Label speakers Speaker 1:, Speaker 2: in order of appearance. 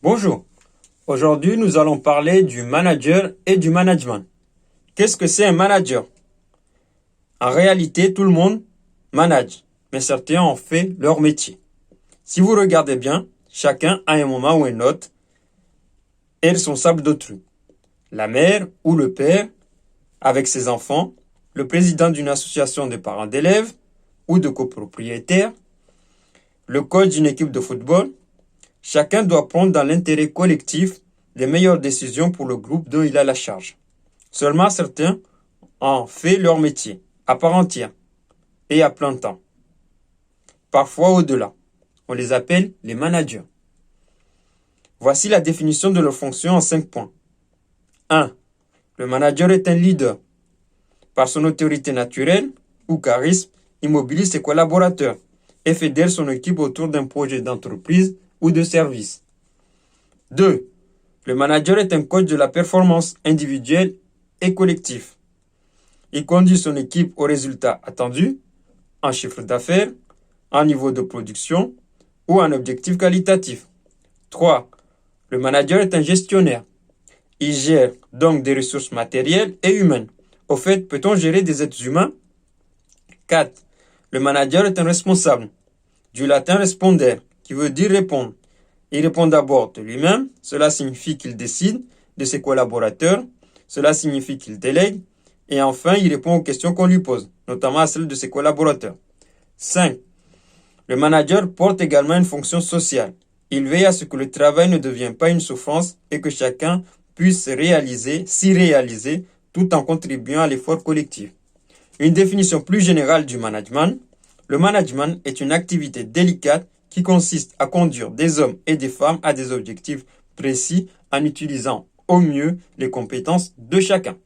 Speaker 1: Bonjour, aujourd'hui nous allons parler du manager et du management. Qu'est-ce que c'est un manager? En réalité, tout le monde manage, mais certains ont fait leur métier. Si vous regardez bien, chacun à un moment ou un autre est responsable d'autrui. La mère ou le père avec ses enfants, le président d'une association de parents d'élèves ou de copropriétaires, le coach d'une équipe de football. Chacun doit prendre dans l'intérêt collectif les meilleures décisions pour le groupe dont il a la charge. Seulement certains ont fait leur métier à part entière et à plein temps. Parfois au-delà. On les appelle les managers. Voici la définition de leur fonction en 5 points. 1. Le manager est un leader. Par son autorité naturelle ou charisme, il mobilise ses collaborateurs et fédère son équipe autour d'un projet d'entreprise ou de service. 2. Le manager est un coach de la performance individuelle et collective. Il conduit son équipe aux résultats attendus, en chiffre d'affaires, en niveau de production ou en objectif qualitatif. 3. Le manager est un gestionnaire. Il gère donc des ressources matérielles et humaines. Au fait, peut-on gérer des êtres humains? 4. Le manager est un responsable. Du latin responder, qui veut dire répondre. Il répond d'abord de lui-même, cela signifie qu'il décide, de ses collaborateurs, cela signifie qu'il délègue, et enfin il répond aux questions qu'on lui pose, notamment à celles de ses collaborateurs. 5. Le manager porte également une fonction sociale. Il veille à ce que le travail ne devienne pas une souffrance et que chacun puisse s'y réaliser tout en contribuant à l'effort collectif. Une définition plus générale du management. Le management est une activité délicate qui consiste à conduire des hommes et des femmes à des objectifs précis en utilisant au mieux les compétences de chacun.